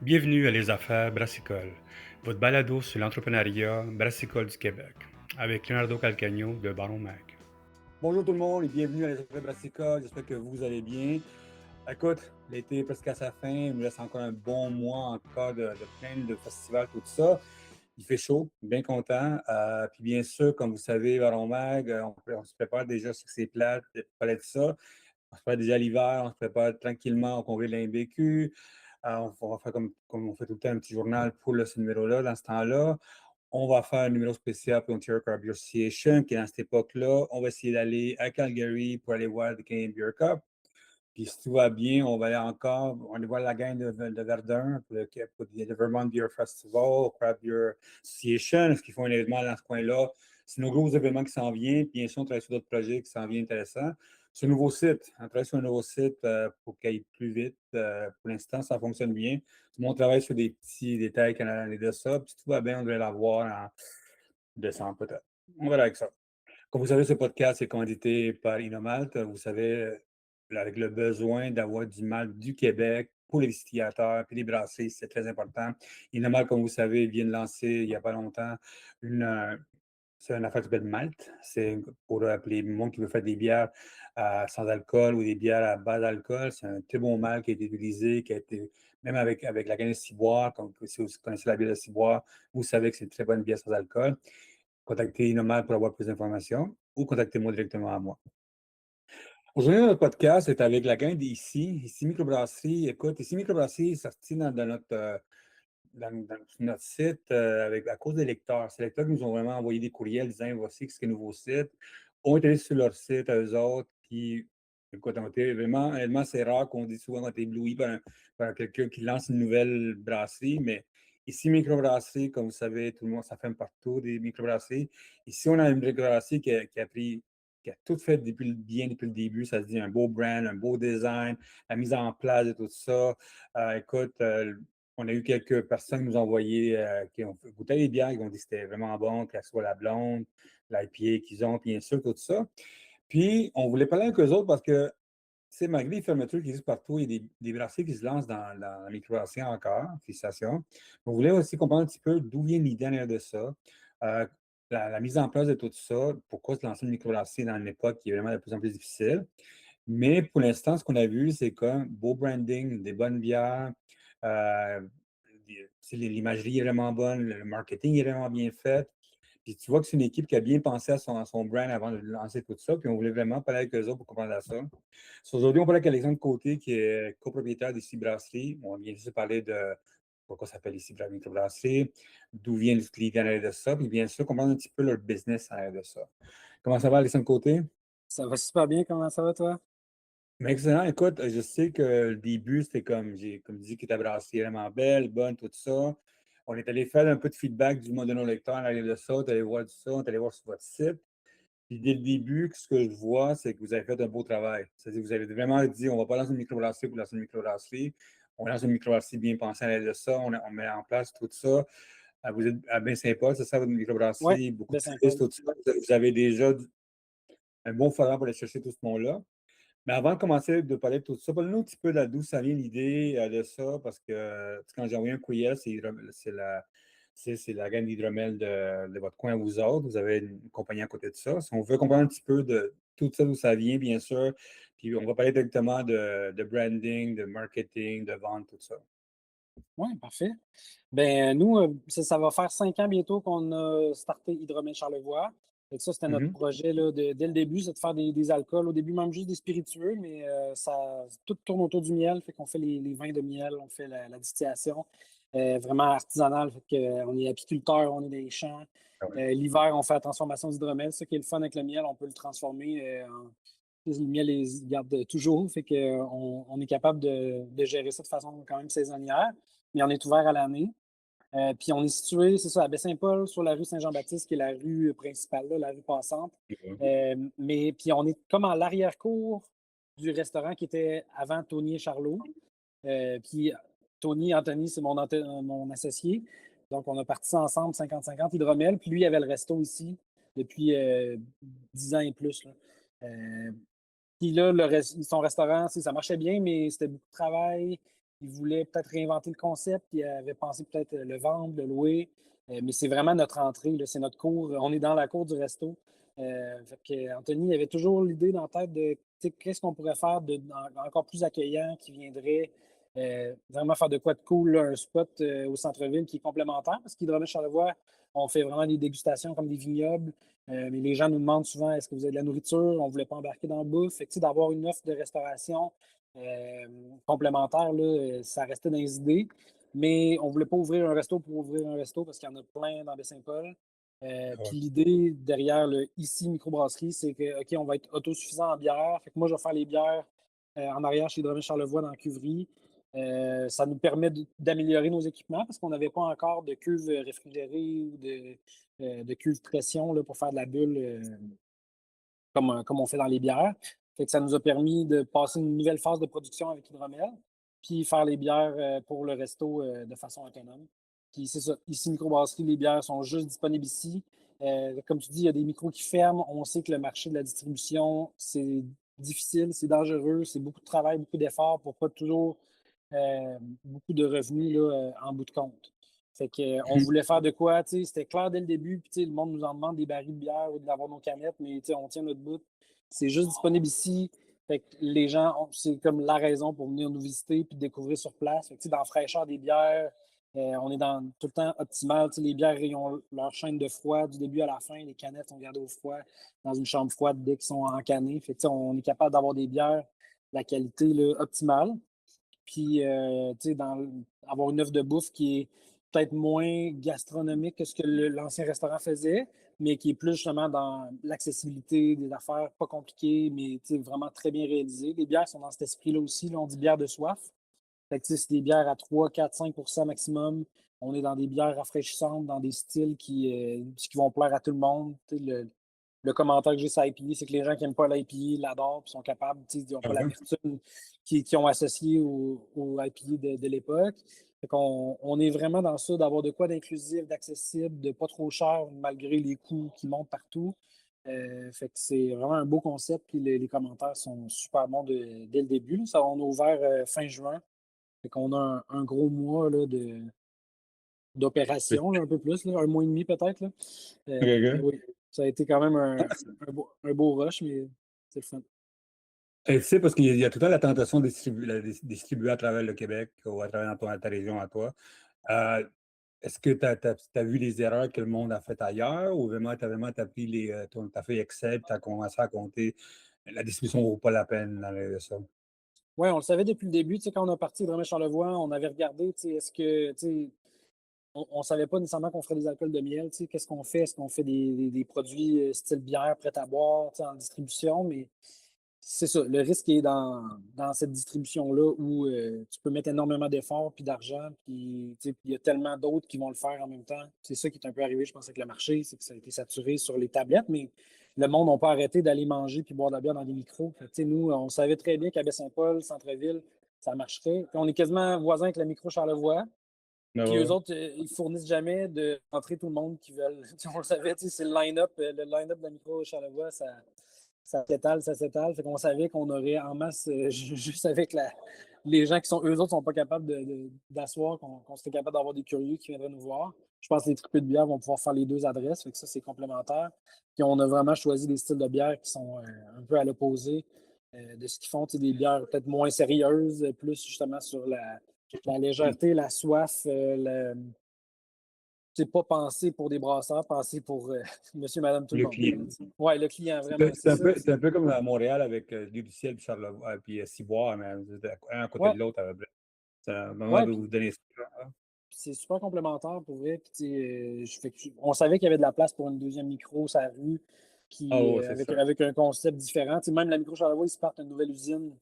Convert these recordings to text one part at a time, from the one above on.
Bienvenue à Les Affaires Brassicole, votre balado sur l'entrepreneuriat brassicole du Québec, avec Leonardo Calcagno de Baron Mag. Bonjour tout le monde et bienvenue à les Affaires Brassicole. J'espère que vous allez bien. Écoute, l'été est presque à sa fin. Il nous reste encore un bon mois encore de plein de festivals, tout ça. Il fait chaud, bien content. Puis bien sûr, comme vous savez, Baron Mag, on se prépare déjà sur ces plates, de parler de ça. On se prépare déjà à l'hiver, on se prépare tranquillement au congrès de l'INBQ. On va faire comme on fait tout le temps un petit journal pour ce numéro-là, dans ce temps-là. On va faire un numéro spécial pour Ontario Craft Beer Association, qui est dans cette époque-là. On va essayer d'aller à Calgary pour aller voir le Canadian Beer Cup. Puis si tout va bien, on va aller encore, on va voir la gang de Verdun pour le Vermont Beer Festival, Craft Beer Association, parce qu'ils font un événement dans ce coin-là. C'est nos gros événements qui s'en viennent. Puis bien sûr, on travaille sur d'autres projets qui s'en viennent intéressants. Sur un nouveau site, on travaille sur un nouveau site pour qu'il aille plus vite. Pour l'instant, ça fonctionne bien. Tout le monde travaille sur des petits détails qu'on a de ça. Puis si tout va bien, on devrait l'avoir en décembre peut-être. On verra avec ça. Comme vous savez, ce podcast est commandité par Inomalt. Vous savez, avec le besoin d'avoir du malt du Québec pour les viticulteurs et les brasseries, c'est très important. Inomalt, comme vous savez, vient de lancer il n'y a pas longtemps une, c'est une affaire qui s'appelle Malt. C'est pour les monde qui veut faire des bières sans alcool ou des bières à bas d'alcool. C'est un très bon malt qui a été utilisé, qui a été, même avec la canne de ciboire, comme si vous connaissez la bière de ciboire, vous savez que c'est une très bonne bière sans alcool. Contactez Inomalt pour avoir plus d'informations ou contactez-moi directement à moi. Aujourd'hui, notre podcast est avec la gang ici Microbrasserie. Écoute, ici Microbrasserie est sorti dans notre site à cause des lecteurs. Ces lecteurs qui nous ont vraiment envoyé des courriels disant voici ce qu'est le nouveau site. On est allé sur leur site à eux autres, puis écoute, on était vraiment, honnêtement, c'est rare qu'on dise souvent qu'on est ébloui par quelqu'un qui lance une nouvelle brasserie, mais ici, microbrasserie, comme vous savez, tout le monde, ça fait partout des microbrasseries. Ici, on a une microbrasserie qui a tout fait bien depuis le début. Ça se dit un beau brand, un beau design, la mise en place de tout ça. Écoute, on a eu quelques personnes qui nous ont envoyé, qui ont goûté les bières, qui ont dit que c'était vraiment bon, que ce soit la blonde, l'IPA qu'ils ont, bien sûr, tout ça. Puis, on voulait parler avec eux autres parce que, tu sais, malgré les fermetures qui existent partout, il y a des brasseries qui se lancent dans la microbrasserie encore, félicitations. On voulait aussi comprendre un petit peu d'où vient l'idée derrière de ça, euh, la mise en place de tout ça, pourquoi se lancer une microbrasserie dans une époque qui est vraiment de plus en plus difficile. Mais pour l'instant, ce qu'on a vu, c'est qu'un beau branding, des bonnes bières, euh, l'imagerie est vraiment bonne, le marketing est vraiment bien fait. Puis tu vois que c'est une équipe qui a bien pensé à son brand avant de lancer tout ça. Puis on voulait vraiment parler avec eux autres pour comprendre ça. Aujourd'hui, on parle avec Alexandre Côté, qui est copropriétaire d'Ici Brasserie. On vient juste de parler de pourquoi ça s'appelle Ici Brasserie, d'où vient l'idée derrière de ça. Puis bien sûr, comprendre un petit peu leur business derrière de ça. Comment ça va, Alexandre Côté? Ça va super bien, comment ça va toi? Mais excellent. Écoute, je sais que le début, c'était comme dit, que ta brasserie est vraiment belle, bonne, tout ça. On est allé faire un peu de feedback du monde de nos lecteurs en arrière de ça. On est allé voir tout ça, on est allé voir sur votre site. Puis dès le début, ce que je vois, c'est que vous avez fait un beau travail. C'est-à-dire que vous avez vraiment dit, on ne va pas lancer une microbrasserie pour lancer une microbrasserie. On lance une microbrasserie bien pensée à l'aide de ça. On met en place tout ça. Vous êtes à Baie-Saint-Paul, c'est ça, votre Oui, microbrasserie? Beaucoup de de services, Saint-Paul. tout ça. Vous avez déjà un bon forum pour aller chercher tout ce monde-là. Mais avant de commencer de parler de tout ça, parle-nous un petit peu d'où ça vient l'idée de ça, parce que quand j'ai envoyé un courriel, c'est la gamme d'hydromel de votre coin, vous autres. Vous avez une compagnie à côté de ça. Si on veut comprendre un petit peu de tout ça, d'où ça vient, bien sûr, puis on va parler directement de branding, de marketing, de vente, tout ça. Oui, parfait. Ben nous, ça va faire 5 ans bientôt qu'on a starté Hydromel Charlevoix. Fait que ça, c'était notre Mhm. projet là, dès le début, c'est de faire des alcools. Au début, même juste des spiritueux, mais ça tout tourne autour du miel. Fait qu'on fait les vins de miel, on fait la distillation. Vraiment artisanale. Fait que, on est apiculteur, on est dans les champs. Ah ouais. L'hiver, on fait la transformation d'hydromel. Ce qui est le fun avec le miel, on peut le transformer en. Le miel, il garde toujours. Fait que, on est capable de gérer ça de façon quand même saisonnière, mais on est ouvert à l'année. Puis on est situé, c'est ça, à Baie-Saint-Paul, sur la rue Saint-Jean-Baptiste, qui est la rue principale, là, la rue passante. Mais puis on est comme à l'arrière-cour du restaurant qui était avant Tony et Charlot. Puis Tony, Anthony, c'est mon associé. Donc on a parti ça ensemble, 50-50 Hydromel. Puis lui, il avait le resto ici depuis 10 ans et plus, là. Puis là, son restaurant, ça marchait bien, mais c'était beaucoup de travail. ils voulaient peut-être réinventer le concept, ils avaient pensé peut-être le vendre, le louer. Mais c'est vraiment notre entrée, là, c'est notre cour. On est dans la cour du resto. Fait que Anthony avait toujours l'idée dans la tête de qu'est-ce qu'on pourrait faire encore plus accueillant qui viendrait vraiment faire de quoi de cool, là, un spot au centre-ville qui est complémentaire parce qu'Hydromel Charlevoix, on fait vraiment des dégustations comme des vignobles. Mais les gens nous demandent souvent est-ce que vous avez de la nourriture? On ne voulait pas embarquer dans le bouffe. Fait que, d'avoir une offre de restauration complémentaire, là, ça restait dans les idées. Mais on ne voulait pas ouvrir un resto pour ouvrir un resto parce qu'il y en a plein dans Baie-Saint-Paul. Ah ouais. Puis l'idée derrière le ici microbrasserie, c'est que OK, on va être autosuffisant en bière. Fait que moi, je vais faire les bières en arrière chez Hydromel Charlevoix dans la cuverie. Ça nous permet d'améliorer nos équipements parce qu'on n'avait pas encore de cuve réfrigérée ou de cuve pression là, pour faire de la bulle comme on fait dans les bières. Fait que ça nous a permis de passer une nouvelle phase de production avec Hydromel, puis faire les bières pour le resto de façon autonome. Puis c'est ça, ici, microbrasserie, les bières sont juste disponibles ici. Comme tu dis, il y a des micros qui ferment. On sait que le marché de la distribution, c'est difficile, c'est dangereux, c'est beaucoup de travail, beaucoup d'efforts pour pas toujours beaucoup de revenus là, en bout de compte. Fait que, on Mhm. voulait faire de quoi, c'était clair dès le début, puis le monde nous en demande des barils de bière ou d'avoir nos canettes, mais on tient notre bout. C'est juste disponible ici. Fait que les gens, c'est comme la raison pour venir nous visiter puis découvrir sur place. Fait que, dans la fraîcheur des bières, on est dans tout le temps optimal. Les bières, ils ont leur chaîne de froid du début à la fin. Les canettes sont gardées au froid dans une chambre froide dès qu'ils sont encannées. Fait que, on est capable d'avoir des bières de la qualité là, optimale. Puis, avoir une offre de bouffe qui est peut-être moins gastronomique que ce que l'ancien restaurant faisait, mais qui est plus justement dans l'accessibilité, des affaires pas compliquées, mais vraiment très bien réalisées. Les bières sont dans cet esprit-là aussi. Là, on dit bière de soif. Fait que, c'est des bières à 3, 4, 5 maximum. On est dans des bières rafraîchissantes, dans des styles qui vont plaire à tout le monde. Le commentaire que j'ai sur l'IPA, c'est que les gens qui n'aiment pas l'IPA l'adorent et sont capables, ils n'ont Ah pas ouais. l'amertume qu'ils ont associé au IPA de l'époque. Fait qu'on on est vraiment dans ça, d'avoir de quoi d'inclusif, d'accessible, de pas trop cher, malgré les coûts qui montent partout. Fait que c'est vraiment un beau concept, puis les commentaires sont super bons dès le début. Là. Ça, on a ouvert fin juin. Fait qu'on a un gros mois là, d'opération, là, un peu plus, là, un mois et demi peut-être. Là. Ok, Mais ok. oui, ça a été quand même un beau rush, mais c'est le fun. Et tu sais, parce qu'il y a tout le temps la tentation de distribuer à travers le Québec ou à travers ta région à toi. Euh, Est-ce que tu as vu les erreurs que le monde a faites ailleurs ou vraiment tu as vraiment appris ta feuille Excel, tu as commencé à compter la distribution ne vaut pas la peine dans de ça? Oui, on le savait depuis le début. Quand on a parti de Charlevoix, on avait regardé, est-ce que, on ne savait pas nécessairement qu'on ferait des alcools de miel. Qu'est-ce qu'on fait? Est-ce qu'on fait des produits style bière prêt à boire en distribution? Mais c'est ça, le risque est dans cette distribution-là où tu peux mettre énormément d'efforts puis d'argent, puis il y a tellement d'autres qui vont le faire en même temps. C'est ça qui est un peu arrivé, je pense, avec le marché, c'est que ça a été saturé sur les tablettes, mais le monde n'a pas arrêté d'aller manger puis boire de la bière dans des micros. Fait que, nous, on savait très bien qu'à Baie-Saint-Paul, centre-ville, ça marcherait. Puis on est quasiment voisins avec le micro Charlevoix. Mais Puis eux ouais. autres, ils fournissent jamais d'entrer tout le monde qui veulent. On le savait, c'est le line-up de la micro Charlevoix, ça s'étale, ça s'étale. Fait qu'on savait qu'on aurait en masse, juste avec les gens qui sont, eux autres, sont pas capables d'asseoir, qu'on serait capable d'avoir des curieux qui viendraient nous voir. Je pense que les tripes de bière vont pouvoir faire les deux adresses, fait que ça, c'est complémentaire. Puis on a vraiment choisi des styles de bière qui sont un peu à l'opposé de ce qu'ils font, des bières peut-être moins sérieuses, plus justement sur la légèreté, la soif, c'est pas penser pour des brasseurs, penser pour monsieur, madame, tout le Le monde. client. Ouais, le client, C'est vraiment, c'est ça. c'est un peu comme à Montréal avec Dieu du ciel, puis Charlevoix, puis Ciboire, mais un à côté Ouais, de l'autre. C'est un moment ouais, de puis vous donner ça. Hein. c'est super complémentaire pour vrai. Puis, on savait qu'il y avait de la place pour une deuxième micro, sa rue, Ah qui, ouais, c'est ça. avec un concept différent. Même la micro Charlevoix, ils se partent une nouvelle usine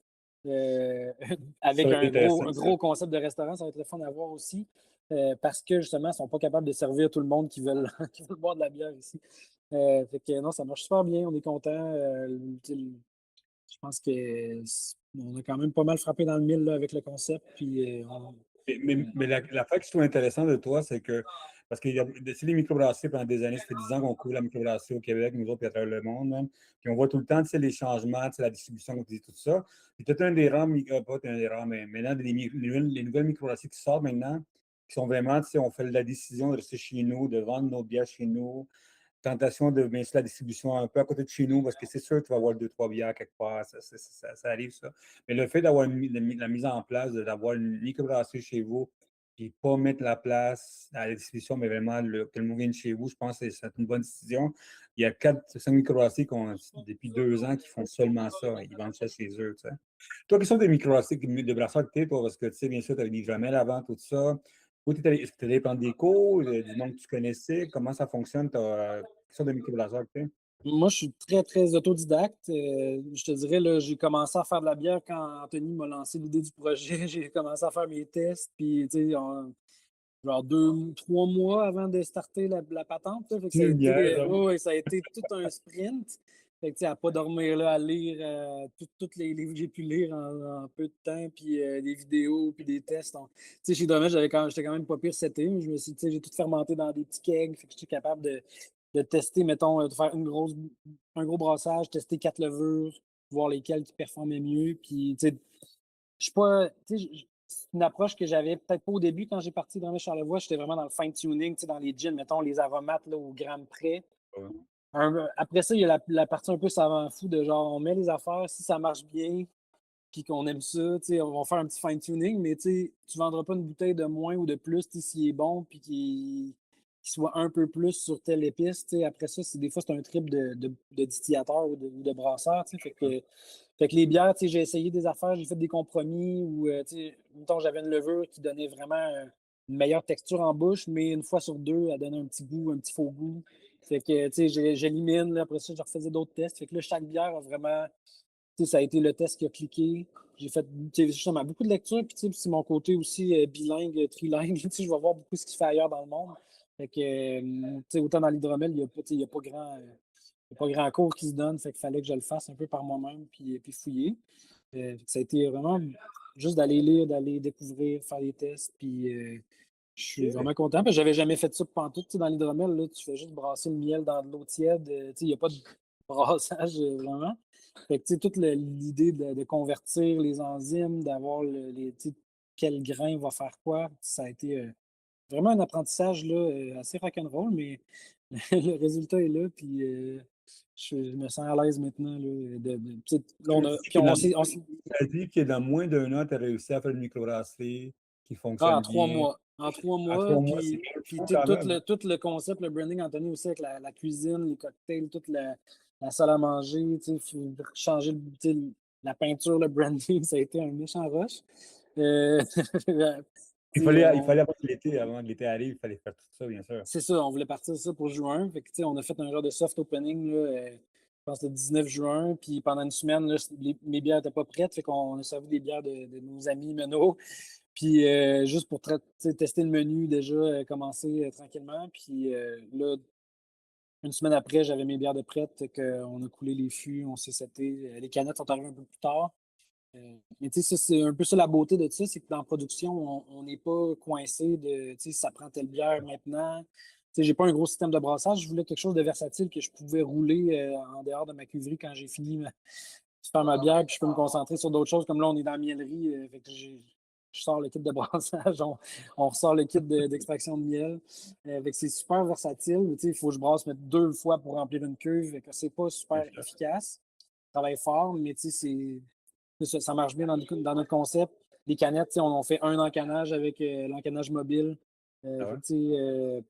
euh, Ça avec va être intéressant, un ça. gros concept de restaurant. Ça va être le fun à voir aussi. Parce que justement, ils ne sont pas capables de servir tout le monde qui veulent, qui veulent boire de la bière ici. Fait que non, ça marche super bien. On est content. Je pense que on a quand même pas mal frappé dans le mille là, avec le concept. Puis, Mais l'affaire que je trouve intéressante de toi, c'est que Parce que c'est les microbrasseries pendant des années, ça fait 10 ans qu'on couvre la microbrasserie au Québec, nous autres, puis à travers le monde, même. Puis on voit tout le temps, tu sais, les changements, tu sais, la distribution, comme tu dis, tout ça. Puis peut-être un des rares, pas un des rares, mais maintenant, les nouvelles microbrasseries qui sortent maintenant, qui sont vraiment, tu sais, on fait la décision de rester chez nous, de vendre nos bières chez nous, tentation de bien sûr la distribution un peu à côté de chez nous, parce que c'est sûr que tu vas avoir deux, trois bières quelque part, ça arrive, ça. Mais le fait d'avoir la mise en place, d'avoir une microbrasserie chez vous, puis pas mettre la place à la distribution, mais vraiment que le monde vienne chez vous, je pense que c'est une bonne décision. Il y a 4-5 microbrasseries depuis 2 ans qui font seulement ça. Ils vendent ça chez eux, tu sais. Toi, quels sont des microbrasseries, de brasseurs que tu es, toi? Parce que tu sais, bien sûr, tu avais des Jamel avant, tout ça. Est-ce que tu allé prendre des cours, du monde que tu connaissais? Comment ça fonctionne? Quelles sortes de microbraseurs que tu es? Moi, je suis très, très autodidacte. Je te dirais, là, j'ai commencé à faire de la bière quand Anthony m'a lancé l'idée du projet. J'ai commencé à faire mes tests, puis, tu sais, genre 2, 3 mois avant de starter la patente. Là. Fait que ça a Tu été, niaises, hein? ouais, ça a été tout un sprint. Fait que, tu sais, à pas dormir là, à lire tous les livres que j'ai pu lire en peu de temps, puis des vidéos, puis des tests. Tu sais, chez Drummond, j'étais quand même pas pire cet été. Je me suis, tu sais, j'ai tout fermenté dans des petits kegs. Fait que j'étais capable de tester, mettons, de faire un gros brassage, tester 4 levures, voir lesquelles qui performaient mieux. Puis, tu sais, je suis pas. Tu sais, c'est une approche que j'avais peut-être pas au début quand j'ai parti dans Charlevoix. J'étais vraiment dans le fine-tuning, tu sais, dans les gins, mettons, les aromates là, au gramme près. Ouais. Après ça, il y a la partie un peu savant fou de genre, on met les affaires, si ça marche bien, puis qu'on aime ça, tu sais, on va faire un petit fine-tuning, mais tu sais, tu vendras pas une bouteille de moins ou de plus, tu sais, s'il est bon, puis qu'il soit un peu plus sur telle épice, tu sais. Après ça, des fois, c'est un trip de distillateur ou de brasseur, tu sais. Fait que les bières, tu sais, j'ai essayé des affaires, j'ai fait des compromis où, tu sais, mettons, j'avais une levure qui donnait vraiment une meilleure texture en bouche, mais une fois sur deux, elle donnait un petit goût, un petit faux goût. Fait que, tu sais, j'élimine, là, après ça, je refaisais d'autres tests. Fait que là, chaque bière a vraiment, tu sais, ça a été le test qui a cliqué. J'ai fait, tu sais, justement, beaucoup de lectures, puis tu sais, c'est mon côté aussi bilingue, trilingue. Tu sais, je vais voir beaucoup ce qui se fait ailleurs dans le monde. Fait que, tu sais, autant dans l'hydromel, il y a pas grand, il y a pas grand cours qui se donne. Fait qu'il fallait que je le fasse un peu par moi-même, puis fouiller. Ça a été vraiment juste d'aller lire, d'aller découvrir, faire des tests, puis je suis vraiment content. Parce que j'avais jamais fait ça pantoute. Tu sais, dans l'hydromel, là, tu fais juste brasser le miel dans de l'eau tiède. Tu sais, il n'y a pas de brassage vraiment. Fait que, tu sais, toute l'idée de convertir les enzymes, d'avoir tu sais, quel grain va faire quoi, ça a été vraiment un apprentissage là, assez rock'n'roll, mais le résultat est là, puis je me sens à l'aise maintenant. Là, tu sais, là, puis Tu as dit que dans moins d'un an, tu as réussi à faire une microbrasserie qui en fonctionne trois bien. mois. En trois À mois, 3 mois, c'est puis fou quand même. tout le concept, le branding, Anthony aussi, avec la cuisine, les cocktails, toute la salle à manger, tu sais, changer tu sais, la peinture, le branding, ça a été un méchant rush. Euh, Il tu sais, fallait, il fallait avant que l'été arrive, il fallait faire tout ça, bien sûr. c'est ça, on voulait partir ça pour juin. Fait que, tu sais, on a fait un genre de soft opening, là, je pense le 19 juin. Puis pendant une semaine, là, mes bières n'étaient pas prêtes. Fait qu'on a servi des bières de nos amis Menot. Puis juste pour tu sais, tester le menu, déjà, commencer tranquillement. Puis là, une semaine après, j'avais mes bières de prêtes. On a coulé les fûts, on s'est seté. Les canettes sont arrivées un peu plus tard. Mais tu sais, ça, c'est un peu ça la beauté de ça, c'est que dans la production, on n'est pas coincé de, tu sais, ça prend telle bière maintenant. Tu sais, j'ai pas un gros système de brassage. Je voulais quelque chose de versatile que je pouvais rouler en dehors de ma cuverie quand j'ai fini de faire ma bière, puis je peux me concentrer sur d'autres choses. Comme là, on est dans la miellerie, fait que je sors le kit de brassage, on ressort le kit d'extraction de miel. Fait que c'est super versatile. Tu sais, il faut que je brasse mettre 2 fois pour remplir une cuve. Fait que c'est pas super efficace. Je travaille fort, mais tu sais, ça marche bien dans notre concept. Les canettes, tu sais, on fait un encanage avec l'encanage mobile. Ah Fait ouais? que, tu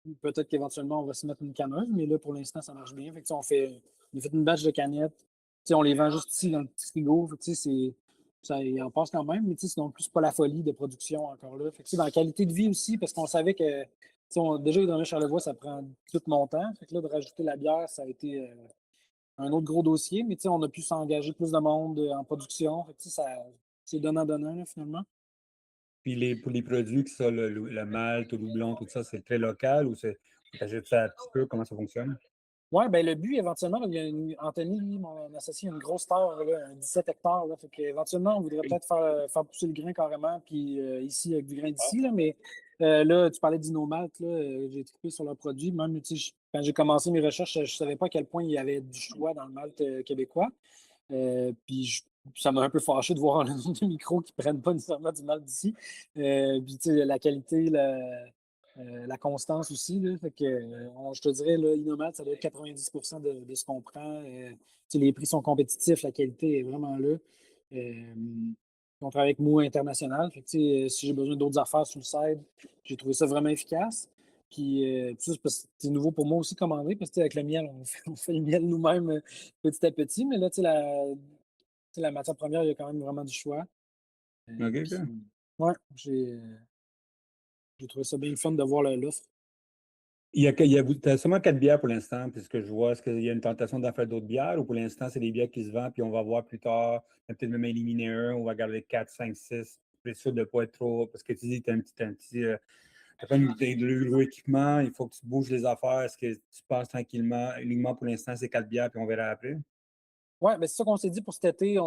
sais, peut-être qu'éventuellement, on va se mettre une canneuse, mais là, pour l'instant, ça marche bien. Fait que, tu sais, on a fait une batch de canettes. Tu sais, on les vend juste ici dans le petit frigo. Fait que, tu sais, ça il en passe quand même, mais tu sais, c'est non plus pas la folie de production encore là. Fait que, tu sais, dans la qualité de vie aussi, parce qu'on savait que tu sais, déjà, les dans Charlevoix, ça prend tout mon temps. Fait que là, de rajouter la bière, ça a été un autre gros dossier, mais tu sais, on a pu s'engager plus de monde en production. Fait que, tu sais, c'est donnant-donnant, là, finalement. Puis pour les produits, que ça, le malt, le doublon, tout ça, c'est très local ou tu achètes ça un petit peu? Comment ça fonctionne? Oui, ben le but, éventuellement, il y a Anthony, lui, mon associé, a une grosse terre, là, un 17 hectares. Là, fait qu'éventuellement, on voudrait peut-être faire pousser le grain carrément, puis ici, avec du grain d'ici, là, mais Là, tu parlais d'Inomalt, là, j'ai trippé sur leurs produits. Même, tu sais, quand j'ai commencé mes recherches, je ne savais pas à quel point il y avait du choix dans le malt québécois. Puis ça m'a un peu fâché de voir le nombre de micros qui ne prennent pas nécessairement du malt d'ici. Puis, tu sais, la qualité, la constance aussi. Là, fait que, je te dirais, là, Inomalt, ça doit être 90% de ce qu'on prend. Tu sais, les prix sont compétitifs, la qualité est vraiment là. On travaille avec Moua International. Fait que, tu sais, si j'ai besoin d'autres affaires sur le site, j'ai trouvé ça vraiment efficace. Puis, ça, c'est parce que c'est nouveau pour moi aussi commander, parce que tu sais, avec le miel, on fait le miel nous-mêmes petit à petit. Mais là, tu sais, la matière première, il y a quand même vraiment du choix. OK, Puis, OK. ouais, j'ai trouvé ça bien le fun de voir l'offre. T'as seulement 4 bières pour l'instant, puis ce que je vois, est-ce qu'il y a une tentation d'en faire d'autres bières ou pour l'instant, c'est des bières qui se vendent, puis on va voir plus tard, on va peut-être même éliminer un, on va garder 4, 5, 6, pour être sûr de ne pas être trop. Parce que tu dis, tu as t'as pas de gros équipement, il faut que tu bouges les affaires. Est-ce que tu passes tranquillement? Uniquement pour l'instant, c'est 4 bières, puis on verra après. Ouais, ben c'est ça qu'on s'est dit pour cet été.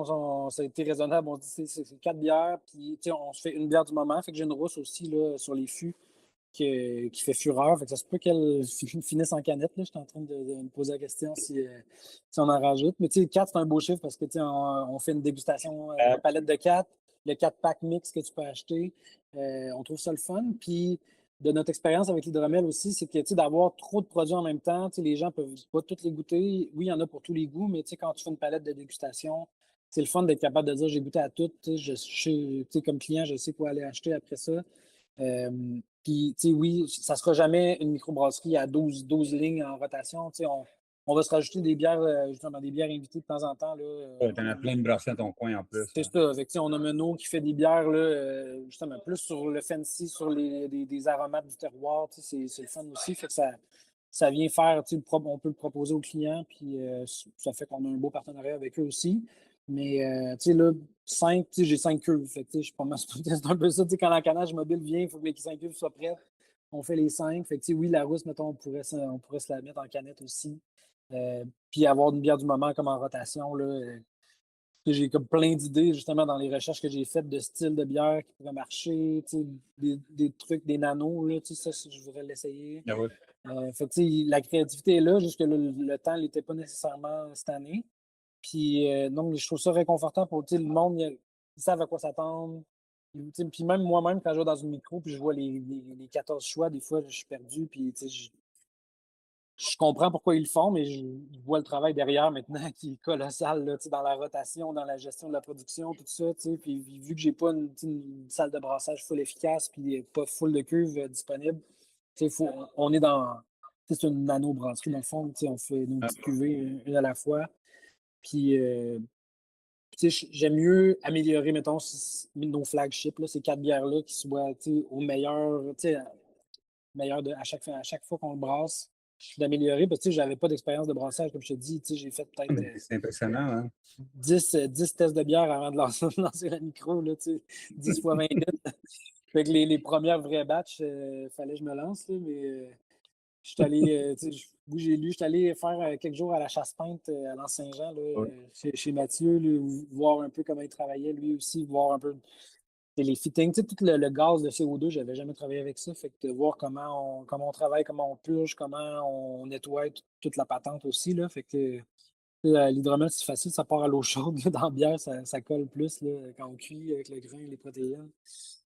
Ça a été raisonnable. On se dit c'est 4 bières, puis tu sais, on se fait une bière du moment. Fait que j'ai une rousse aussi là, sur les fûts qui fait fureur. Fait que ça se peut qu'elle finisse en canette. Là. J'étais en train de me poser la question si on en rajoute. Mais tu sais, 4, c'est un beau chiffre parce que tu sais, on fait une dégustation, une palette de 4, le 4-pack mix que tu peux acheter. On trouve ça le fun. Puis de notre expérience avec l'hydromel aussi, c'est que tu sais, d'avoir trop de produits en même temps, tu sais, les gens peuvent pas tous les goûter. Oui, il y en a pour tous les goûts, mais tu sais, quand tu fais une palette de dégustation, c'est le fun d'être capable de dire j'ai goûté à tout. Tu sais, comme client, je sais quoi aller acheter après ça. Puis, tu sais, oui, ça ne sera jamais une microbrasserie à 12 lignes en rotation. Tu sais, on va se rajouter des bières, justement, des bières invitées de temps en temps. Là, Tu en as plein de brasseries dans ton coin en plus. c'est ça. Fait que, tu sais, on a Menot qui fait des bières, là, justement, plus sur le fancy, sur des aromates du terroir. Tu sais, c'est le fun aussi. Fait que ça vient faire, tu sais, on peut le proposer aux clients, puis ça fait qu'on a un beau partenariat avec eux aussi. Mais, tu sais, là, 5, tu sais, j'ai 5 cuves. Fait que, tu sais, je suis pas mal c'est un peu ça. Tu sais, quand l'encanage mobile vient, il faut que les 5 cuves soient prêtes. On fait les 5. Fait que, tu sais, oui, la rousse, mettons, on pourrait se la mettre en canette aussi. Puis avoir une bière du moment comme en rotation, là. J'ai comme plein d'idées, justement, dans les recherches que j'ai faites de style de bière qui pourraient marcher, tu sais, des trucs, des nanos, là, tu sais, ça, je voudrais l'essayer. Ah ouais. Fait que, tu sais, la créativité est là, juste que le temps n'était pas nécessairement cette année. Puis, donc, je trouve ça réconfortant pour, tu sais, le monde, ils savent à quoi s'attendre. Tu sais, puis même moi-même, quand je vais dans une micro, puis je vois les 14 choix, des fois, je suis perdu, puis, tu sais, je comprends pourquoi ils le font, mais je vois le travail derrière maintenant qui est colossal là, tu sais, dans la rotation, dans la gestion de la production, tout ça. Tu sais, puis vu que j'ai pas une salle de brassage full efficace puis pas full de cuves disponibles, tu sais, on est dans. Tu sais, c'est une nano-brasserie dans le fond. Tu sais, on fait nos Ah, petites cuvées une à la fois. Puis tu sais, j'aime mieux améliorer, mettons, nos flagships, là, ces 4 bières-là, qui soient tu sais, au meilleur, tu sais, meilleur à chaque fois qu'on le brasse, d'améliorer. Parce que tu sais, j'avais pas d'expérience de brassage, comme je te dis. Tu sais, j'ai fait peut-être mais c'est impressionnant, hein? 10 tests de bière avant de lancer la micro, là, tu sais, 10 fois 20 litres. Fait que les premières vraies batchs, fallait que je me lance, là, mais je suis allé, tu sais, oui, j'ai lu, je suis allé faire quelques jours à la chasse-peinte à l'Anse-Saint-Jean, là, Ouais. chez Mathieu, là, voir un peu comment il travaillait, lui aussi, voir un peu les fittings, tu sais, tout le gaz de CO2, j'avais jamais travaillé avec ça. Fait que de voir comment on travaille, comment on purge, comment on nettoie toute la patente aussi. Là, fait que l'hydromel, c'est facile, ça part à l'eau chaude. Là, dans la bière, ça colle plus là, quand on cuit avec le grain et les protéines.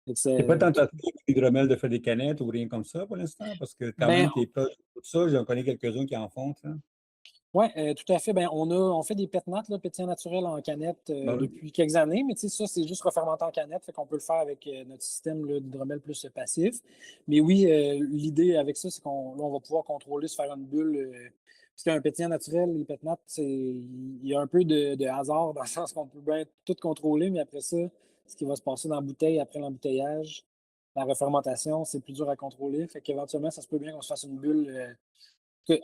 Fait que C'est pas c'est tentation avec l'hydromel de faire des canettes ou rien comme ça pour l'instant, parce que quand ben, même, t'es pas tout ça, j'en connais quelques-uns qui en font, ça. oui, tout à fait. Ben, on fait des pétinates, là, pétillants naturels en canette Ben oui. depuis quelques années, mais tu sais, ça, c'est juste refermenté en canette, fait qu'on peut le faire avec notre système là, d'hydromel plus passif. Mais oui, l'idée avec ça, c'est on va pouvoir contrôler, se faire une bulle. Parce qu'un pétillant naturel, les pétinates, il y a un peu de hasard dans le sens qu'on peut bien tout contrôler, mais après ça, ce qui va se passer dans la bouteille après l'embouteillage, la refermentation, c'est plus dur à contrôler. Fait qu'éventuellement, ça se peut bien qu'on se fasse une bulle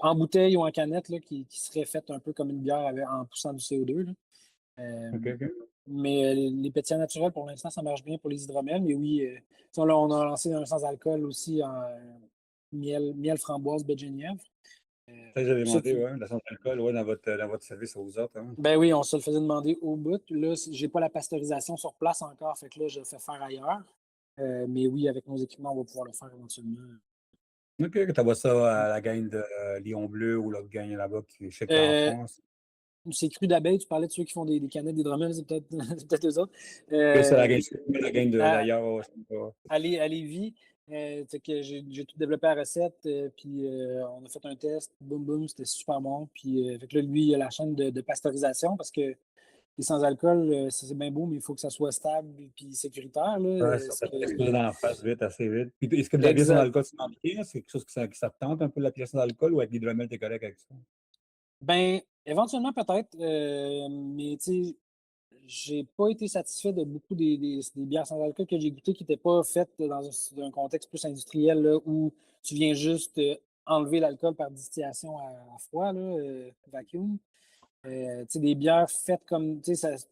en bouteille ou en canette là, qui serait faite un peu comme une bière en poussant du CO2. Là. Euh, OK, OK. mais les pétillants naturels, pour l'instant, ça marche bien pour les hydromels. Mais oui, là, on a lancé un sans-alcool aussi en miel framboise baie de Genièvre. Ça, j'avais Ça, demandé, ouais, la centre d'alcool, ouais, dans votre service à vous autres, hein. ben oui, on se le faisait demander au bout. Là, j'ai pas la pasteurisation sur place encore, fait que là, je le fais faire ailleurs. Mais oui, avec nos équipements, on va pouvoir le faire éventuellement. OK, que tu vois ça à la gang de Lion Bleu ou l'autre gang là-bas qui je sais qu'en Euh, France. c'est Cru d'abeille, tu parlais de ceux qui font des canettes, des drummels, c'est peut-être c'est peut-être eux autres. C'est Euh, la gang de à, d'ailleurs, ouais, je sais pas. à Lévis, c'est que j'ai tout développé la recette, puis on a fait un test, boum boum, c'était super bon. Puis fait que là, lui, il a la chaîne de pasteurisation parce que les sans-alcool, c'est bien beau, mais il faut que ça soit stable et puis sécuritaire. Là, Ouais, ça peut exploser dans la face vite, assez vite. Puis est-ce que de la bière sans exact. alcool, c'est compliqué? C'est quelque chose ça te tente un peu la bière sans alcool ou avec l'hydromel, t'es correct avec ça? Ben, éventuellement peut-être, mais tu sais, j'ai pas été satisfait de beaucoup des bières sans alcool que j'ai goûtées qui n'étaient pas faites dans un contexte plus industriel là, où tu viens juste enlever l'alcool par distillation à froid, là, vacuum. Tu sais, des bières faites comme, tu sais, je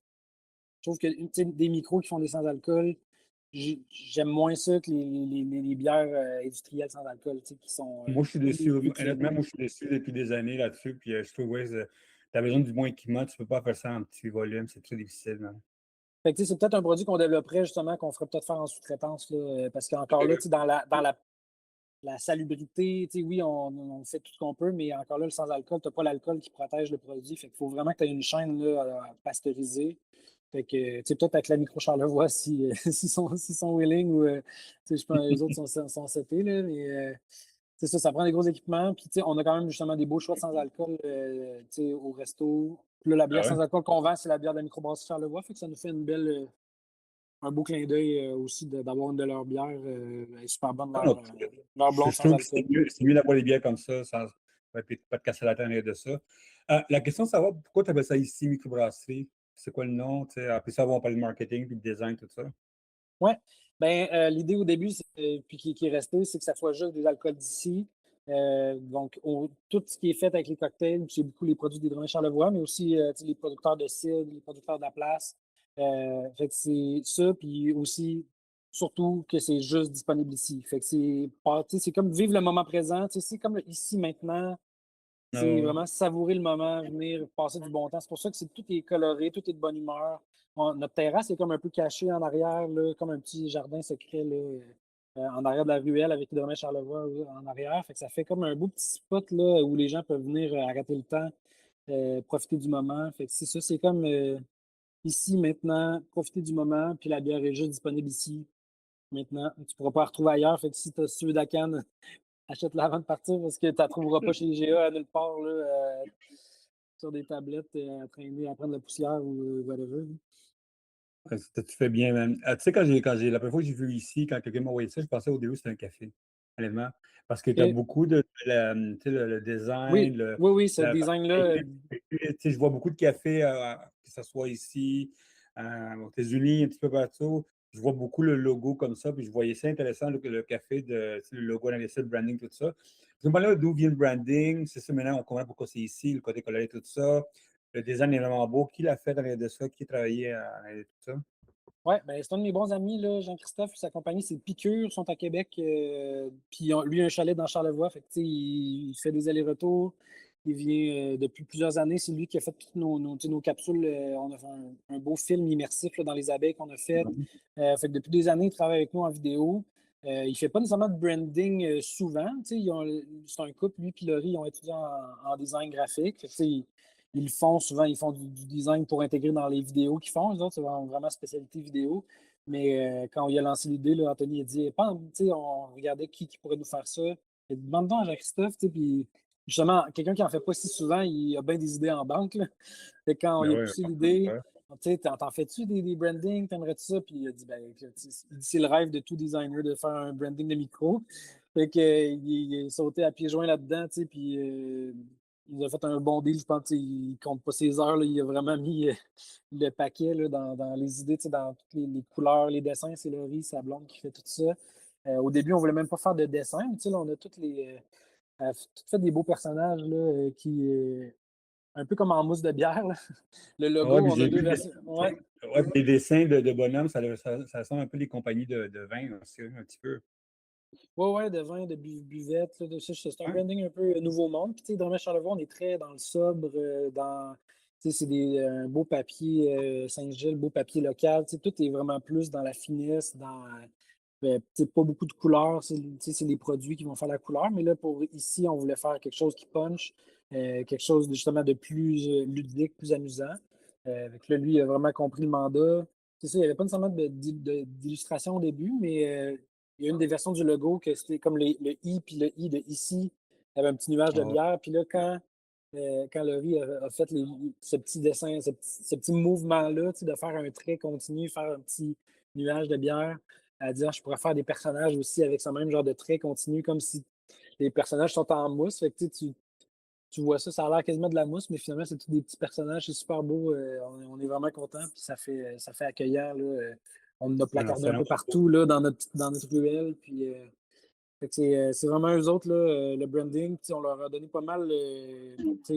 trouve que tu sais, des micros qui font des sans-alcool, j'aime moins ça que les bières industrielles sans alcool, tu sais, qui sont Moi, je suis plus, déçu. plus Honnêtement, clean. moi, je suis déçu depuis des années là-dessus. Puis je trouve, ouais, tu as besoin du bon équipement. Tu peux pas faire ça en petit volume. C'est très difficile, man. Fait que, tu sais, c'est peut-être un produit qu'on développerait justement, qu'on ferait peut-être faire en sous-traitance, là, parce qu'encore là, tu sais, la salubrité, tu sais, oui, on fait tout ce qu'on peut, mais encore là, le sans-alcool, tu n'as pas l'alcool qui protège le produit. Fait qu'il faut vraiment que tu aies une chaîne là, pasteurisée. Fait que, tu sais, peut-être avec la micro Charlevoix, si, s'ils sont willing, ou, tu sais, je pense que les autres sont setés, là, mais c'est ça, ça prend des gros équipements. Puis, tu sais, on a quand même justement des beaux choix de sans-alcool, tu sais, au resto. Puis là, la bière Ah ouais? sans alcool qu'on vend, c'est la bière de la microbrasserie Charlevoix. Fait que ça nous fait un beau clin d'œil aussi d'avoir une de leurs bières. Elle est super bonne, Ah non, leur blonde je sans trouve que alcool. c'est mieux d'avoir les bières comme ça, sans ouais, puis pas te casser la tête de ça. La question de savoir pourquoi tu appelles ça ici microbrasserie? C'est quoi le nom? Tu sais, après ça, on va parler de marketing puis de design, tout ça. Ouais. Ben, l'idée au début, puis qui est restée, c'est que ça soit juste des alcools d'ici. Donc, tout ce qui est fait avec les cocktails, puis c'est beaucoup les produits des Drômes Charlevoix, mais aussi tu sais, les producteurs de cidre, les producteurs de la place. Fait que c'est ça, puis aussi, surtout, que c'est juste disponible ici. Fait que tu sais, c'est comme vivre le moment présent. Tu sais, c'est comme le ici maintenant. Ah C'est ouais. vraiment savourer le moment, venir passer du bon temps. C'est pour ça que tout est coloré, tout est de bonne humeur. Notre terrasse est comme un peu cachée en arrière, là, comme un petit jardin secret là, en arrière de la ruelle avec Hydromet Charlevoix en arrière. Fait que ça fait comme un beau petit spot là, où les gens peuvent venir arrêter le temps, profiter du moment. Fait que c'est ça, c'est comme ici, maintenant, profiter du moment, puis la bière est juste disponible ici, maintenant. Tu ne pourras pas la retrouver ailleurs. Fait que si tu as su la canne, achète-la avant de partir parce que tu la trouveras pas chez IGA à nulle part, là, sur des tablettes, à traîner, à prendre la poussière ou whatever, là. Ouais, tu fais bien, man. Tu sais, la première fois que j'ai vu ici, quand quelqu'un m'a envoyé ça, je pensais au début que c'était un café, honnêtement. Parce que tu as Et beaucoup tu sais, le oui, design, oui, oui, ce la design-là, tu sais, je vois beaucoup de cafés, que ce soit ici, aux États-Unis, un petit peu partout. Je vois beaucoup le logo comme ça, puis je voyais ça intéressant, le café, tu sais, le logo dans les sites, branding, tout ça. Je me demandais d'où vient le branding. C'est ça, maintenant, on comprend pourquoi c'est ici, le côté coloré, tout ça. Le design est vraiment beau. Qui l'a fait dans les de ça? Qui a travaillé à tout ça? ouais, ben, c'est un de mes bons amis, là, Jean-Christophe, sa compagnie, c'est Piqûre, ils sont à Québec, puis lui, a un chalet dans Charlevoix, fait que, tu sais, il fait des allers-retours, il vient depuis plusieurs années, c'est lui qui a fait toutes tu sais, nos capsules, on a fait un beau film immersif là, dans les abeilles qu'on a fait. Fait que depuis des années, il travaille avec nous en vidéo. Il fait pas nécessairement de branding souvent, tu sais, c'est un couple, lui et Laurie, ils ont étudié en design graphique, fait que, tu sais, ils le font souvent, ils font du design pour intégrer dans les vidéos qu'ils font. Les autres, c'est vraiment spécialité vidéo. Mais quand il a lancé l'idée, là, Anthony a dit, on regardait qui pourrait nous faire ça. Et demande donc à Jean-Christophe, tu sais, puis justement, quelqu'un qui en fait pas si souvent, il a bien des idées en banque, là. Fait que quand on Ben lui a oui, poussé l'idée, ouais. tu sais, t'en fais-tu des brandings, t'aimerais-tu ça? Puis il a dit, ben, c'est le rêve de tout designer de faire un branding de micro. Fait que, il est sauté à pieds joints là-dedans, tu sais, puis il a fait un bon deal, je pense, il compte pas ses heures, là, il a vraiment mis le paquet là, dans les idées, tu sais, dans toutes les couleurs, les dessins, c'est Laurie, sa blonde qui fait tout ça. Au début, on voulait même pas faire de dessin, mais tu sais, là, on a tout fait des beaux personnages là, qui, un peu comme en mousse de bière, là. Le Ouais, logo, puis on a j'ai deux vu versions. Ouais. ouais, puis les dessins de bonhommes, ça ressemble un peu les compagnies de vin aussi, un petit peu. Ouais, ouais, de vin, de buvette, là, de ça, c'est un Ouais. branding un peu Nouveau Monde. Puis, tu sais, dans Charlevoix, on est très dans le sobre, tu sais, c'est un beau papier Saint-Gilles, beau papier local. Tu sais, tout est vraiment plus dans la finesse, Pas beaucoup de couleurs, c'est les produits qui vont faire la couleur, mais là, pour ici, on voulait faire quelque chose qui punch, quelque chose justement de plus ludique, plus amusant. Fait que là, lui, il a vraiment compris le mandat. C'est ça, il n'y avait pas nécessairement d'illustration au début, mais il y a une des versions du logo que c'était comme le I, puis le I de ici, il y avait un petit nuage de Ah, bière. Puis là, quand Laurie a fait ce petit dessin, ce petit mouvement-là, de faire un trait continu, faire un petit nuage de bière, à dire je pourrais faire des personnages aussi avec ce même genre de trait continu, comme si les personnages sont en mousse. Fait que, tu vois ça, ça a l'air quasiment de la mousse, mais finalement, c'est tous des petits personnages, c'est super beau. On est vraiment content, puis ça fait accueillant. Là, on en a placardé c'est un peu vraiment beau. partout là, dans notre ruelle. Puis, fait que c'est vraiment eux autres, là, le branding. On leur a donné pas mal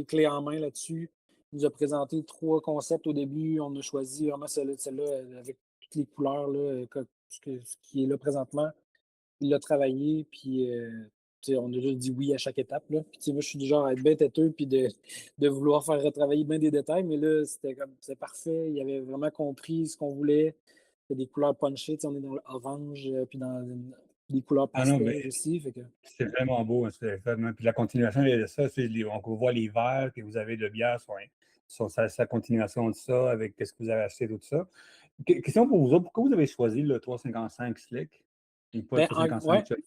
clé en main là-dessus. Ils nous a présenté 3 concepts au début. On a choisi vraiment celle-là avec toutes les couleurs là, ce qui est là présentement. Il l'a travaillé, puis on a juste dit oui à chaque étape. Là. Puis, moi, je suis du genre à être bien têteux, puis de vouloir faire retravailler bien des détails, mais là, c'était parfait. Il avait vraiment compris ce qu'on voulait. C'était des couleurs punchées, on est dans l'orange, puis dans des couleurs Ah non, mais pastel aussi. Fait que... c'est vraiment beau, hein, c'est vraiment puis la continuation de ça, on voit les verres que vous avez de bière sur sa continuation de ça, avec ce que vous avez acheté, tout ça. Question pour vous autres, pourquoi vous avez choisi le 355 Slick et pas le Ben, 355 ouais, Chug?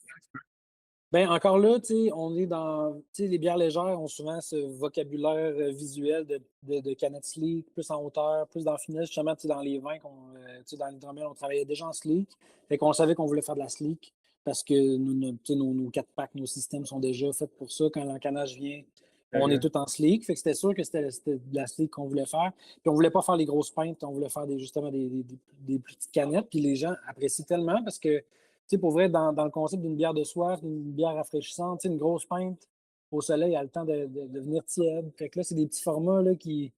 ben, encore là, on est dans. Les bières légères ont souvent ce vocabulaire visuel de canette sleek, plus en hauteur, plus dans le finesse. Justement, dans les vins, dans l'hydromel, on travaillait déjà en sleek. Fait qu'on savait qu'on voulait faire de la sleek parce que nos 4 packs, nos systèmes sont déjà faits pour ça. Quand l'encanage vient, on est Sérieux? tout en sleek. Fait que c'était sûr que c'était de la sleek qu'on voulait faire. Puis on voulait pas faire les grosses pintes, on voulait faire justement des plus petites canettes. Puis les gens apprécient tellement parce que pour vrai, dans le concept d'une bière de soif, d'une bière rafraîchissante, une grosse pinte au soleil a le temps de devenir tiède. Fait que là, c'est des petits formats là, qui.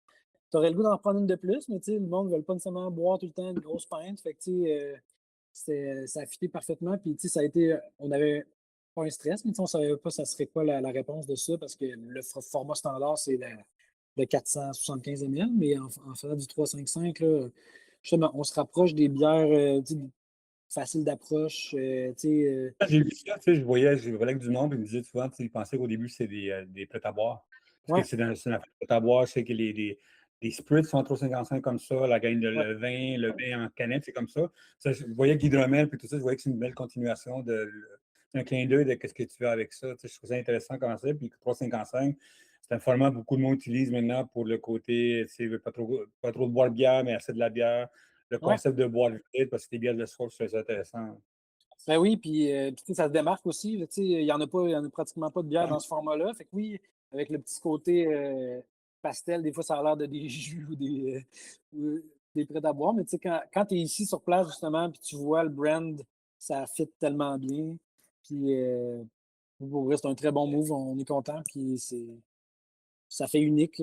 Tu aurais le goût d'en prendre une de plus, mais le monde ne veut pas nécessairement boire tout le temps une grosse pinte. Fait que ça a fité parfaitement. Puis ça a été. On avait pas un stress, mais on ne savait pas ça serait quoi la réponse de ça parce que le format standard, c'est le 475 ml, mais en faisant du 355, là, justement, on se rapproche des bières facile d'approche. J'ai vu ça, je voyais avec du monde, puis ils me disaient souvent, ils pensaient qu'au début, c'est des prêts à boire. Parce que Ouais, c'est un prêt à boire, je sais que les spritz sont trop 55 comme ça, la gagne de ouais. le vin en canette, c'est comme ça. Je voyais qu'hydromel, puis tout ça, je voyais que c'est une belle continuation c'est un clin d'œil de ce que tu fais avec ça. Je trouve ça intéressant comme ça. Puis 355, c'est un format que beaucoup de monde utilise maintenant pour le côté, pas trop de boire de bière, mais assez de la bière. Le Ouais. concept de boire vite, parce que les bières de soir, c'est intéressant. Ben oui, puis ça se démarque aussi. Là, il y en a pratiquement pas de bière dans ce format-là. Fait que oui, avec le petit côté pastel, des fois, ça a l'air de des jus ou des prêts à boire. Mais quand tu es ici sur place, justement, puis tu vois le brand, ça fit tellement bien. Puis pour vrai, c'est un très bon move. On est content. Puis ça fait unique.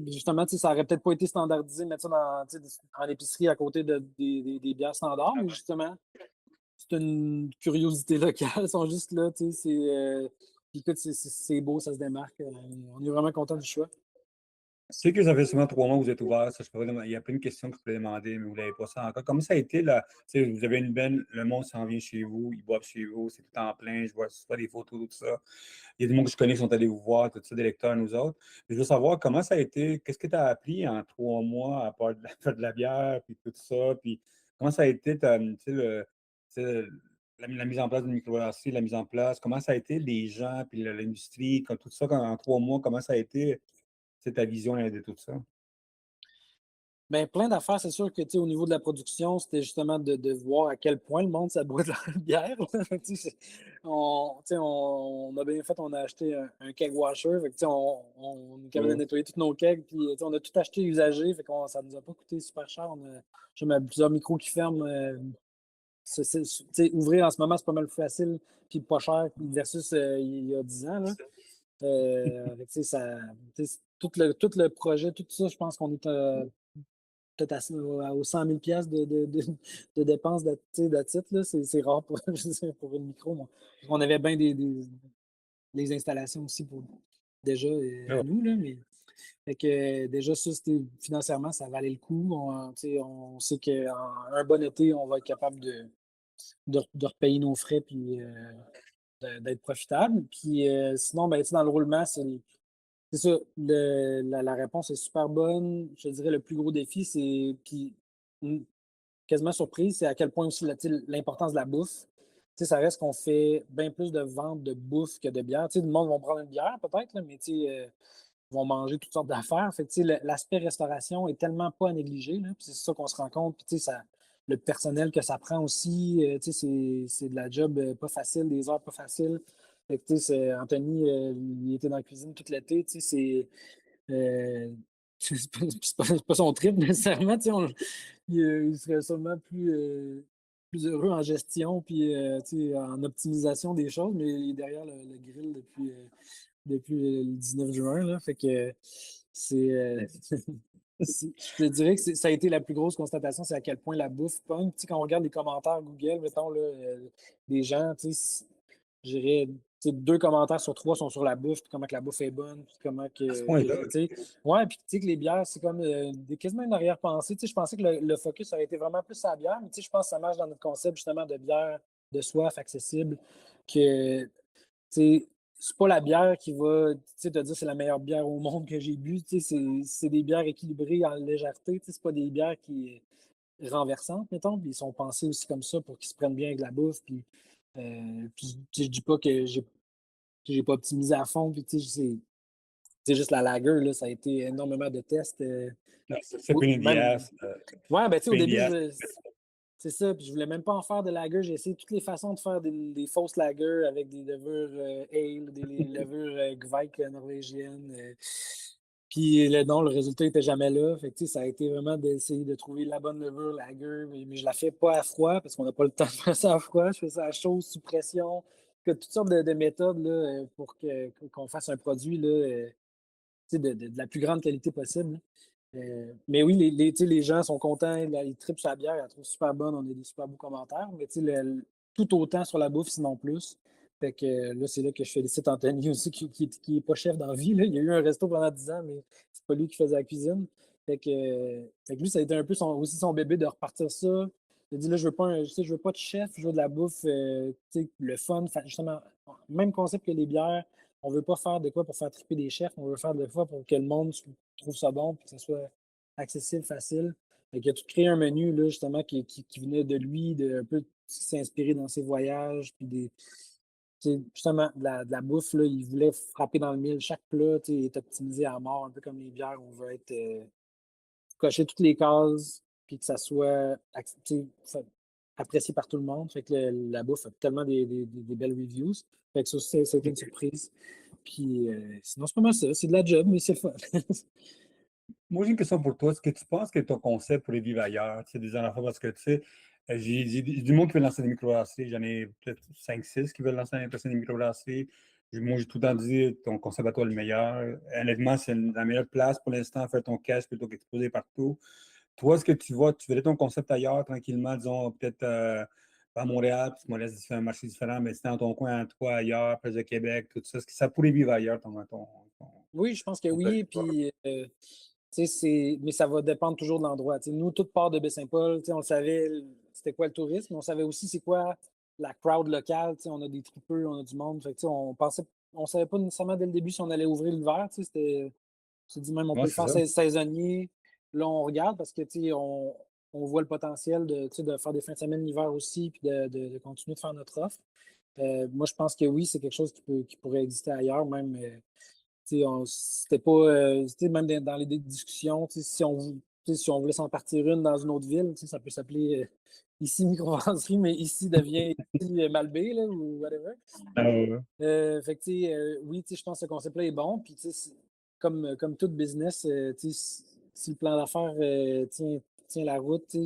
Justement, ça aurait peut-être pas été standardisé, mettre ça en épicerie à côté des bières standards, mais justement, c'est une curiosité locale. Ils sont juste là, puis écoute, c'est beau, ça se démarque. On est vraiment content du choix. Je sais que ça fait seulement 3 mois que vous êtes ouvert. Il y a plein de questions que je peux demander, mais vous n'avez pas ça encore. Comment ça a été là? Vous avez une belle, le monde s'en vient chez vous, ils boivent chez vous, c'est tout en plein. Je vois des photos, tout ça. Il y a des gens que je connais qui sont allés vous voir, tout ça, des lecteurs, nous autres. Mais je veux savoir comment ça a été, qu'est-ce que tu as appris en 3 mois à part faire de la bière, puis tout ça, puis comment ça a été tu sais, la mise en place d'une microbrasserie, la mise en place, comment ça a été les gens, puis l'industrie, comme tout ça, en 3 mois, comment ça a été, ta vision de tout ça? Ben, plein d'affaires, c'est sûr que au niveau de la production, c'était justement de voir à quel point le monde ça boit de la bière. On a bien fait, on a acheté un keg washer. Fait que, on est capable de Ouais. nettoyer tous nos kegs. Puis on a tout acheté usagé. Fait que ça nous a pas coûté super cher. On a plusieurs micros qui ferment. Ouvrir en ce moment, c'est pas mal plus facile puis pas cher versus il y a 10 ans. Là. Fait que, tout le projet, tout ça, je pense qu'on est peut-être aux 100 000 piastres de dépenses d'attitude, là. C'est rare pour, je veux dire, pour une micro. On avait bien des installations aussi pour déjà à Ouais. nous, là, mais fait que déjà, ça, financièrement, ça valait le coup. On sait qu'en un bon été, on va être capable de repayer nos frais puis d'être profitable. Puis sinon, ben, dans le roulement, c'est ça. La réponse est super bonne. Je te dirais le plus gros défi, c'est. Puis quasiment surprise, c'est à quel point aussi l'importance de la bouffe. Ça reste qu'on fait bien plus de ventes de bouffe que de bière. Le monde va prendre une bière peut-être, là, mais ils vont manger toutes sortes d'affaires. Fait que l'aspect restauration est tellement pas à négliger. Là, puis c'est ça qu'on se rend compte. Puis ça, le personnel que ça prend aussi, c'est de la job pas facile, des heures pas faciles. Fait que, Anthony, il était dans la cuisine tout l'été. Euh, c'est pas son trip nécessairement. Il serait sûrement plus heureux en gestion puis en optimisation des choses, mais il est derrière le grill depuis le 19 juin. Là, fait que c'est. Je te dirais que ça a été la plus grosse constatation, c'est à quel point la bouffe pogne. Quand on regarde les commentaires Google, mettons, là, des gens, je dirais, 2 commentaires sur 3 sont sur la bouffe, puis comment que la bouffe est bonne, puis comment À ce point-là. Ouais, puis que les bières, c'est comme quasiment une arrière-pensée. Je pensais que le focus aurait été vraiment plus sur la bière, mais je pense que ça marche dans notre concept justement de bière de soif accessible, que c'est pas la bière qui va te dire c'est la meilleure bière au monde que j'ai bu. C'est des bières équilibrées en légèreté. C'est pas des bières qui renversantes, mettons. Puis ils sont pensés aussi comme ça pour qu'ils se prennent bien avec la bouffe. Puis je dis pas que j'ai pas optimisé à fond. Puis c'est juste la lager, là, ça a été énormément de tests. Non, c'est pas une Même, bière. ouais, ben, C'est au pas une début, bière. c'est ça. Puis je voulais même pas en faire de lager. J'ai essayé toutes les façons de faire des fausses lagers avec des levures ale, des levures Gveik norvégiennes. Puis non, le résultat était jamais là. Fait que, ça a été vraiment d'essayer de trouver la bonne levure lager. Mais je la fais pas à froid parce qu'on n'a pas le temps de faire ça à froid. Je fais ça à chaud, sous pression. Toutes sortes de méthodes là, pour qu'on fasse un produit là, de la plus grande qualité possible. Mais oui, les gens sont contents, ils trippent sur la bière, ils la trouvent super bonne, on a des super beaux commentaires, mais tout autant sur la bouffe, sinon plus. Fait que là, c'est là que je félicite Anthony aussi, qui est pas chef dans la vie. Là. Il a eu un resto pendant 10 ans, mais c'est pas lui qui faisait la cuisine. Fait que lui, ça a été un peu aussi son bébé de repartir ça. Il a dit là, je veux pas de chef, je veux de la bouffe, le fun, justement, même concept que les bières. On veut pas faire de quoi pour faire triper des chefs, on veut faire de quoi pour que le monde trouve ça bon, puis que ce soit accessible, facile. Fait qu'il a tout créé un menu, là, justement, qui venait de lui, un peu s'inspirer dans ses voyages, puis justement, de la bouffe, là, il voulait frapper dans le mille. Chaque plat, est optimisé à mort, un peu comme les bières. On veut être cocher toutes les cases, puis que ça soit apprécié par tout le monde. Fait que la bouffe a tellement des belles reviews. Fait que ça, c'était une surprise. Puis sinon, c'est pas mal ça. C'est de la job, mais c'est le fun. Moi, j'ai une question pour toi. Est-ce que tu penses que ton concept pourrait vivre ailleurs? Tu sais, des enfants, parce que tu sais, j'ai du monde qui veut lancer des microbrasseries. J'en ai peut-être 5-6 qui veulent lancer des microbrasseries. Moi, j'ai tout le temps dit ton concept à toi est le meilleur. Honnêtement, c'est la meilleure place pour l'instant à faire ton cash plutôt qu'exposer partout. Toi, est-ce que tu verrais ton concept ailleurs, tranquillement, disons, peut-être à Montréal, parce que Montréal, c'est un marché différent, mais c'est dans ton coin, toi, ailleurs, près de Québec, tout ça. Est-ce que ça pourrait vivre ailleurs, Oui, je pense que ton oui. territoire? Puis, mais ça va dépendre toujours de l'endroit. Nous, toute part de Baie-Saint-Paul, on savait c'était quoi le tourisme, mais on savait aussi c'est quoi la crowd locale. On a des tripeux, on a du monde. Fait que, on savait pas nécessairement dès le début si on allait ouvrir l'hiver. On s'est dit même on Ouais, peut le c'est faire ça. saisonnier. Là, on regarde parce que on voit le potentiel de faire des fins de semaine l'hiver aussi, puis de continuer de faire notre offre. Moi, je pense que oui, c'est quelque chose qui pourrait exister ailleurs, même. C'était pas. Même dans les discussions, si on voulait s'en partir une dans une autre ville, ça peut s'appeler ici microbrasserie, mais ici devient ici Malbé, là, ou whatever. Fait que, oui, je pense que ce concept-là est bon. Puis, comme tout business, si le plan d'affaires tient la route,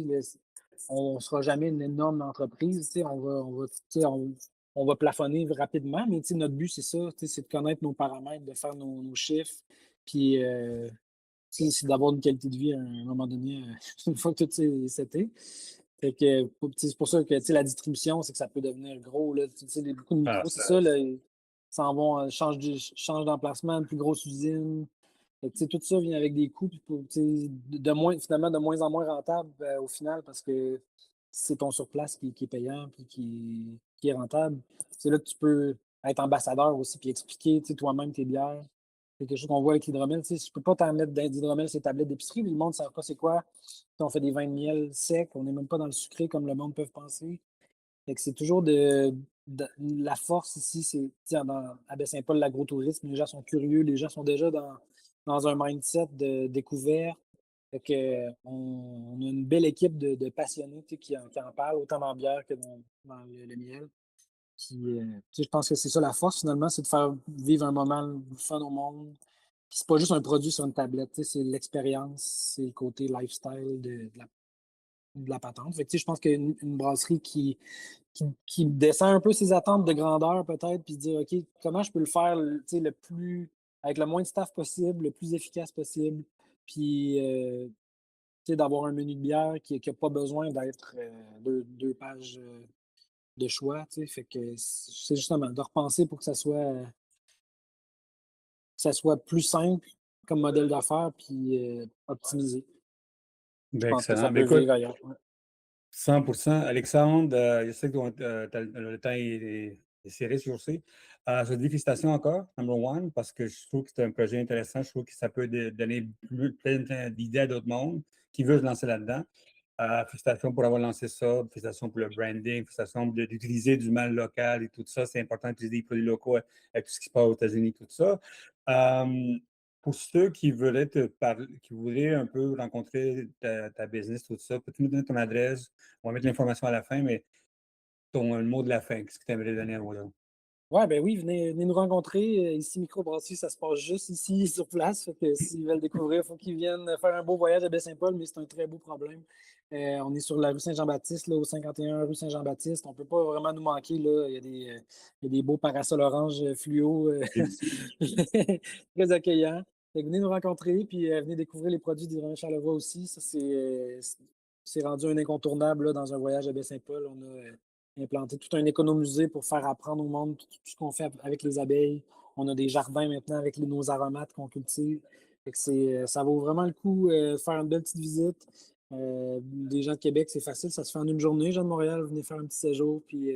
on ne sera jamais une énorme entreprise. On va plafonner rapidement, mais notre but, c'est ça, c'est de connaître nos paramètres, de faire nos chiffres, puis c'est d'avoir une qualité de vie à un moment donné, une fois que tout c'est seté. Fait que, c'est pour ça que la distribution, c'est que ça peut devenir gros. Là. Beaucoup de Ah, micros, c'est ça, là, ils s'en vont, changent d'emplacement, une plus grosse usine. Fait que, tout ça vient avec des coûts, puis finalement de moins en moins rentable au final parce que c'est ton surplace qui est payant puis qui est rentable, c'est là que tu peux être ambassadeur aussi puis expliquer, tu sais, toi-même tes bières. C'est quelque chose qu'on voit avec l'hydromel. Tu sais, je peux pas t'en mettre d'hydromel sur les tablettes d'épicerie, mais le monde ne sait pas c'est quoi. On fait des vins de miel secs, on n'est même pas dans le sucré comme le monde peut penser. Fait que c'est toujours la force ici, c'est tu sais, à Baie-Saint-Paul, l'agrotourisme, les gens sont curieux, les gens sont déjà dans un mindset de découverte. Fait que, on a une belle équipe de passionnés tu sais, qui en parlent, autant dans la bière que dans le miel. Puis, tu sais, je pense que c'est ça la force finalement, c'est de faire vivre un moment le fun au monde. Puis c'est pas juste un produit sur une tablette, tu sais, c'est l'expérience, c'est le côté lifestyle de la patente. Fait que, tu sais, je pense qu'une brasserie qui descend un peu ses attentes de grandeur peut-être, puis se dire, OK, comment je peux le faire tu sais, le plus, avec le moins de staff possible, le plus efficace possible, puis tu sais, d'avoir un menu de bière qui n'a pas besoin d'être deux pages de choix, tu sais. Fait que c'est justement de repenser pour que ça soit plus simple comme modèle d'affaires, puis optimisé. Je Ben, pense que ça excellent. Ben, peut écoute, vivre ailleurs. Ouais. 100%. Alexandre, je sais que le temps est serré sur ce. Je te dis félicitations encore, number one, parce que je trouve que c'est un projet intéressant. Je trouve que ça peut donner plein d'idées à d'autres mondes qui veulent se lancer là-dedans. Félicitations pour avoir lancé ça. Félicitations pour le branding. Félicitations d'utiliser du mal local et tout ça. C'est important d'utiliser des produits locaux avec tout ce qui se passe aux États-Unis, tout ça. Euh, pour ceux qui voudraient te parler, qui voudraient un peu rencontrer ta business, tout ça, peux-tu nous donner ton adresse? On va mettre l'information à la fin, mais le mot de la fin, qu'est-ce que tu aimerais donner aux gens? Ouais, ben oui, venez nous rencontrer. Ici, Microbrasserie, ça se passe juste ici, sur place. Fait que s'ils veulent découvrir, il faut qu'ils viennent faire un beau voyage à Baie-Saint-Paul, mais c'est un très beau problème. On est sur la rue Saint-Jean-Baptiste, là, au 51 rue Saint-Jean-Baptiste. On ne peut pas vraiment nous manquer, là. Il y a des beaux parasols orange fluo, très accueillants. Fait que venez nous rencontrer, puis venez découvrir les produits d'Hydromel Charlevoix aussi. Ça, c'est rendu un incontournable là, dans un voyage à Baie-Saint-Paul. On a implanté tout un économusée pour faire apprendre au monde tout ce qu'on fait avec les abeilles. On a des jardins maintenant avec nos aromates qu'on cultive. Fait que ça vaut vraiment le coup de faire une belle petite visite. Des gens de Québec, c'est facile, ça se fait en une journée. Gens de Montréal, venez faire un petit séjour, puis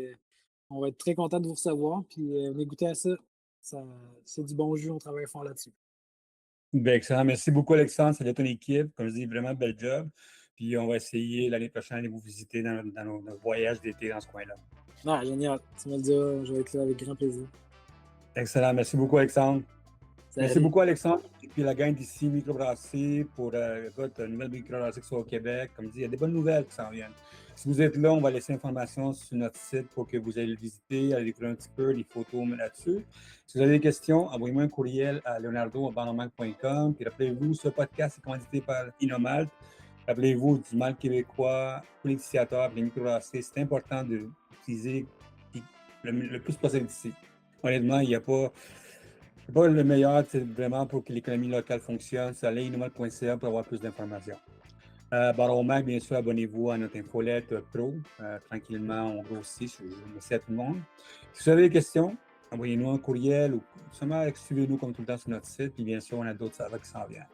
on va être très content de vous recevoir, puis venez goûter à ça. C'est du bon jus, on travaille fort là-dessus. Ben, excellent. Merci beaucoup, Alexandre. C'est de ton équipe. Comme je dis, vraiment bel job. Puis on va essayer l'année prochaine d'aller vous visiter dans nos voyages d'été dans ce coin-là. Ah, génial. Tu me le diras, je vais être là avec grand plaisir. Excellent. Merci beaucoup, Alexandre. Merci Salut. beaucoup, Alexandre. Et puis la gang d'ici, Microbrasserie, pour écoute, une nouvelle microbrasserie qui soit au Québec. Comme dit, il y a des bonnes nouvelles qui s'en viennent. Si vous êtes là, on va laisser l'information sur notre site pour que vous allez le visiter, allez découvrir un petit peu les photos là-dessus. Si vous avez des questions, envoyez-moi un courriel à leonardo@bandomac.com. Puis rappelez-vous, ce podcast est commandité par Inomalt. Rappelez-vous du mal québécois, pour l'initiateur, pour les microbrasseries. C'est important d'utiliser le plus possible d'ici. Honnêtement, il n'y a pas. C'est pas le meilleur, c'est vraiment pour que l'économie locale fonctionne. C'est aller innomal.ca pour avoir plus d'informations. Baromac, bien sûr, abonnez-vous à notre infolette pro. Tranquillement, on grossit. Merci à tout le monde. Si vous avez des questions, envoyez-nous un courriel ou seulement suivez-nous comme tout le temps sur notre site. Puis bien sûr, on a d'autres serveurs qui s'en viennent.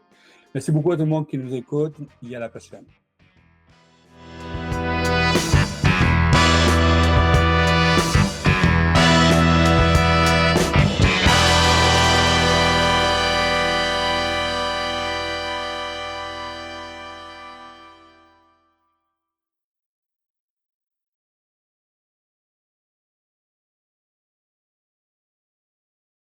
Merci beaucoup à tout le monde qui nous écoute et à la prochaine.